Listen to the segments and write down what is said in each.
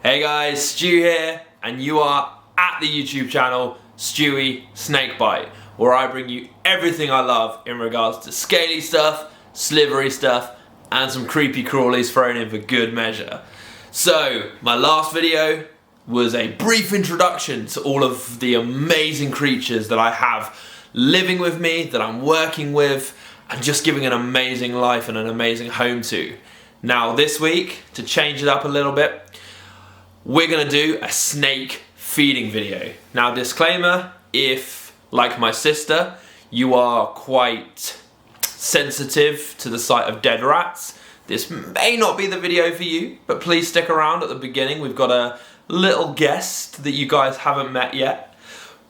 Hey guys, Stu here, and you are at the YouTube channel Stewie Snakebite, where I bring you everything I love in regards to scaly stuff, slivery stuff, and some creepy crawlies thrown in for good measure. So, my last video was a brief introduction to all of the amazing creatures that I have living with me, that I'm working with, and just giving an amazing life and an amazing home to. Now this week, to change it up a little bit, we're gonna do a snake feeding video. Now disclaimer, if, like my sister, you are quite sensitive to the sight of dead rats, this may not be the video for you, but please stick around at the beginning. We've got a little guest that you guys haven't met yet.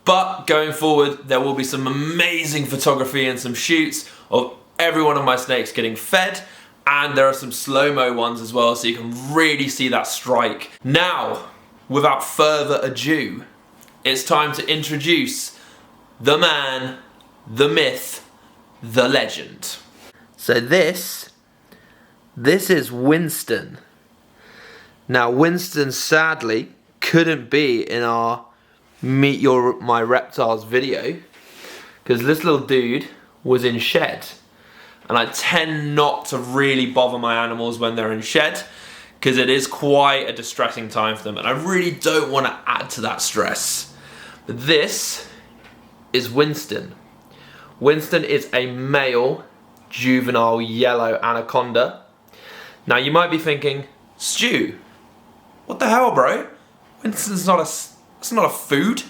But going forward, there will be some amazing photography and some shoots of every one of my snakes getting fed, and there are some slow-mo ones as well, so you can really see that strike. Now, without further ado, it's time to introduce the man, the myth, the legend. So this is Winston. Now Winston sadly couldn't be in our Meet My Reptiles video because this little dude was in shed. And I tend not to really bother my animals when they're in shed because it is quite a distressing time for them, and I really don't want to add to that stress. But this is Winston. Winston is a male juvenile yellow anaconda. Now you might be thinking, Stu, what the hell, bro? Winston's not a food.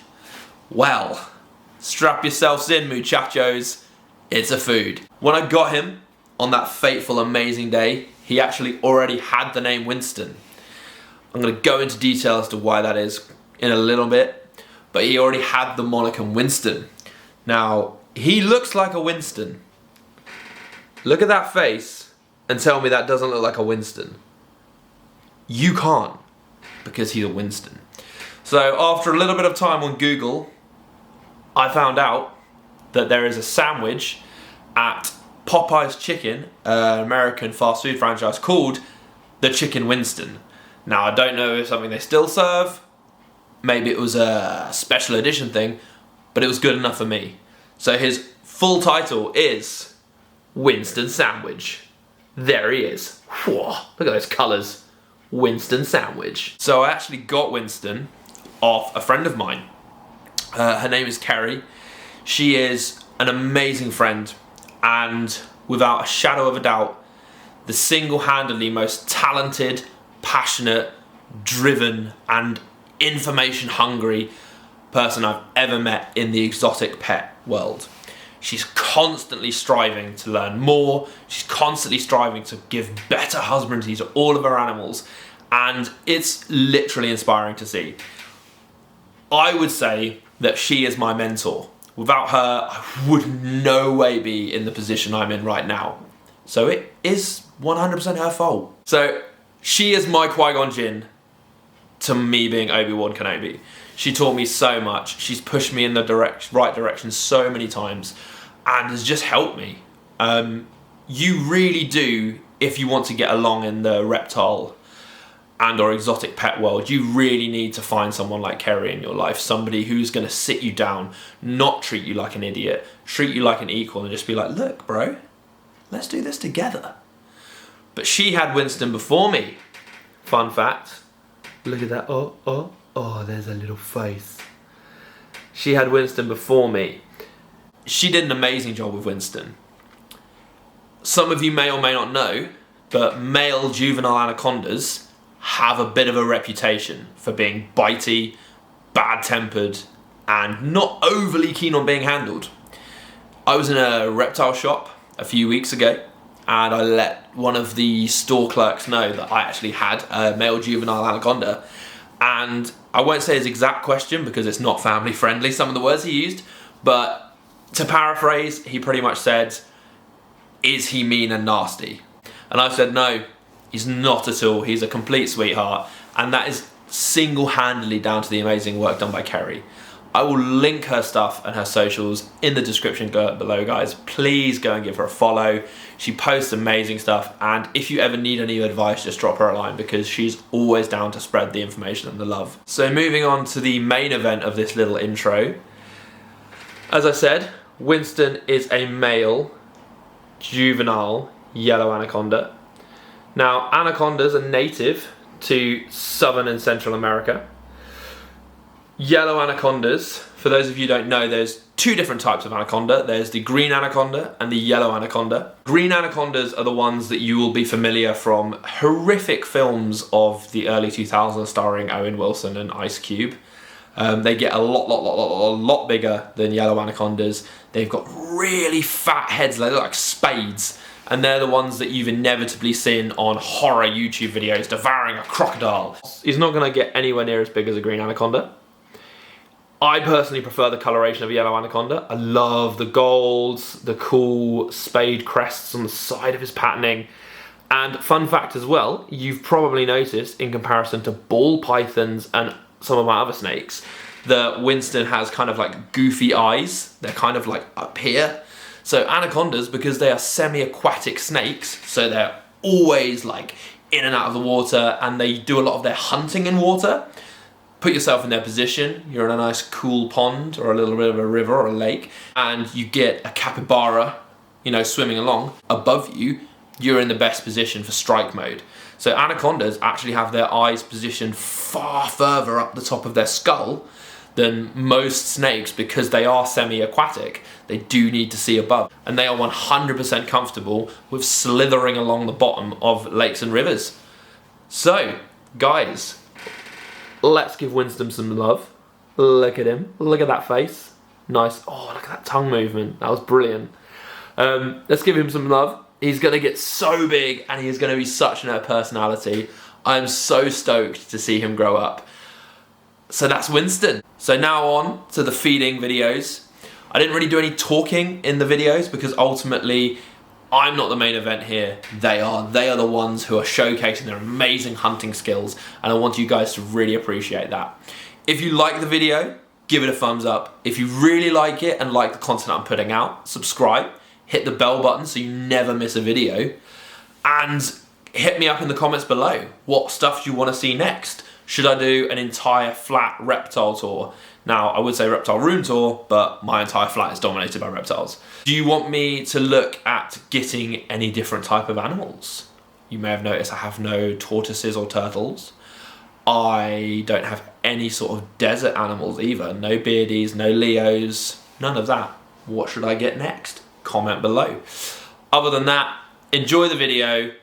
Well, strap yourselves in, muchachos. It's a food. When I got him on that fateful, amazing day, he actually already had the name Winston. I'm gonna go into detail as to why that is in a little bit, but he already had the monicum Winston. Now, he looks like a Winston. Look at that face and tell me that doesn't look like a Winston. You can't, because he's a Winston. So after a little bit of time on Google, I found out that there is a sandwich at Popeye's Chicken, an American fast food franchise, called the Chicken Winston. Now I don't know if it's something they still serve, maybe it was a special edition thing, but it was good enough for me. So his full title is Winston Sandwich. There he is. Whoa, look at those colours. Winston Sandwich. So I actually got Winston off a friend of mine. Her name is Kerry. She is an amazing friend, and without a shadow of a doubt, the single-handedly most talented, passionate, driven, and information-hungry person I've ever met in the exotic pet world. She's constantly striving to learn more, she's constantly striving to give better husbandry to all of her animals, and it's literally inspiring to see. I would say that she is my mentor. Without her, I would no way be in the position I'm in right now. So it is 100% her fault. So she is my Qui-Gon Jinn to me being Obi-Wan Kenobi. She taught me so much. She's pushed me in the right direction so many times and has just helped me. You really do, if you want to get along in the reptile and or exotic pet world, you really need to find someone like Kerry in your life, somebody who's going to sit you down, not treat you like an idiot, treat you like an equal, and just be like, look bro, let's do this together. But she had Winston before me. Fun fact, look at that, oh, there's a little face. She had Winston before me. She did an amazing job with Winston. Some of you may or may not know, but male juvenile anacondas have a bit of a reputation for being bitey, bad-tempered, and not overly keen on being handled. I was in a reptile shop a few weeks ago, and I let one of the store clerks know that I actually had a male juvenile anaconda, and I won't say his exact question because it's not family friendly, some of the words he used, but to paraphrase, he pretty much said, is he mean and nasty? And I said, no, he's not at all. He's a complete sweetheart, and that is single-handedly down to the amazing work done by Kerry. I will link her stuff and her socials in the description below, guys. Please go and give her a follow. She posts amazing stuff, and if you ever need any advice, just drop her a line, because she's always down to spread the information and the love. So moving on to the main event of this little intro. As I said, Winston is a male, juvenile, yellow anaconda. Now, anacondas are native to Southern and Central America. Yellow anacondas, for those of you who don't know, there's two different types of anaconda. There's the green anaconda and the yellow anaconda. Green anacondas are the ones that you will be familiar from horrific films of the early 2000s starring Owen Wilson and Ice Cube. They get a lot bigger than yellow anacondas. They've got really fat heads, they look like spades. And they're the ones that you've inevitably seen on horror YouTube videos devouring a crocodile. He's not going to get anywhere near as big as a green anaconda. I personally prefer the coloration of a yellow anaconda. I love the golds, the cool spade crests on the side of his patterning. And fun fact as well, you've probably noticed in comparison to ball pythons and some of my other snakes, that Winston has kind of like goofy eyes. They're kind of like up here. So anacondas, because they are semi-aquatic snakes, so they're always like in and out of the water, and they do a lot of their hunting in water. Put yourself in their position, you're in a nice cool pond or a little bit of a river or a lake, and you get a capybara, you know, swimming along above you, you're in the best position for strike mode. So anacondas actually have their eyes positioned far further up the top of their skull than most snakes, because they are semi-aquatic. They do need to see above, and they are 100% comfortable with slithering along the bottom of lakes and rivers. So, guys, let's give Winston some love. Look at him. Look at that face. Nice. Oh, look at that tongue movement. That was brilliant. Let's give him some love. He's going to get so big, and he is going to be such a personality. I'm so stoked to see him grow up. So that's Winston. So now on to the feeding videos. I didn't really do any talking in the videos, because ultimately I'm not the main event here. They are the ones who are showcasing their amazing hunting skills, and I want you guys to really appreciate that. If you like the video, give it a thumbs up. If you really like it and like the content I'm putting out, subscribe, hit the bell button so you never miss a video, and hit me up in the comments below. What stuff do you want to see next? Should I do an entire flat reptile tour? Now, I would say reptile room tour, but my entire flat is dominated by reptiles. Do you want me to look at getting any different type of animals? You may have noticed I have no tortoises or turtles. I don't have any sort of desert animals either. No beardies, no leos, none of that. What should I get next? Comment below. Other than that, enjoy the video.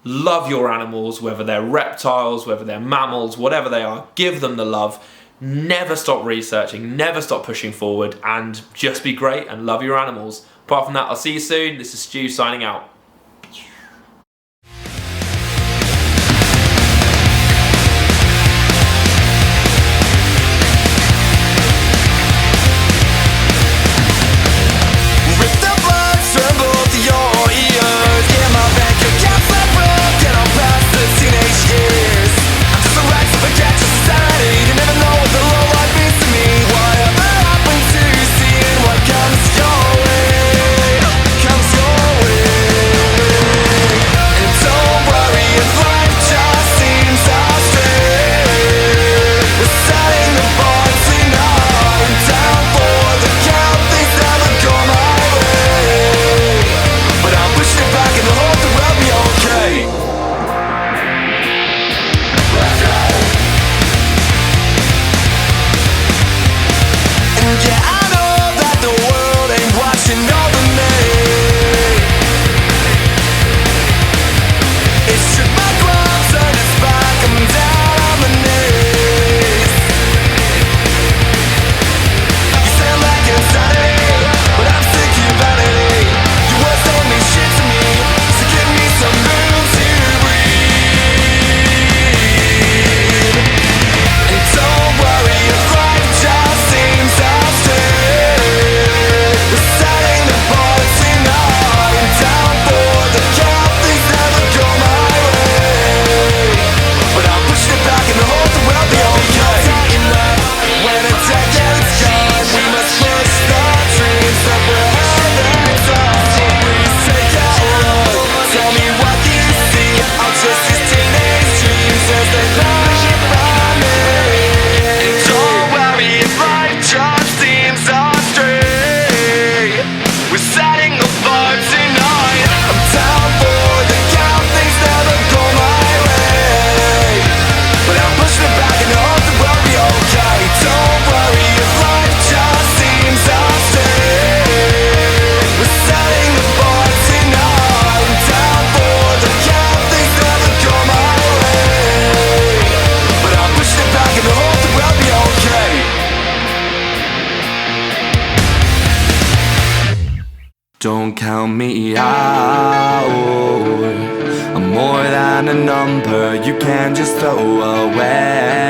Love your animals, whether they're reptiles, whether they're mammals, whatever they are, give them the love. Never stop researching, never stop pushing forward, and just be great and love your animals. Apart from that, I'll see you soon. This is Stu signing out. Comes your way. don't count me out. I'm more than a number you can just throw away.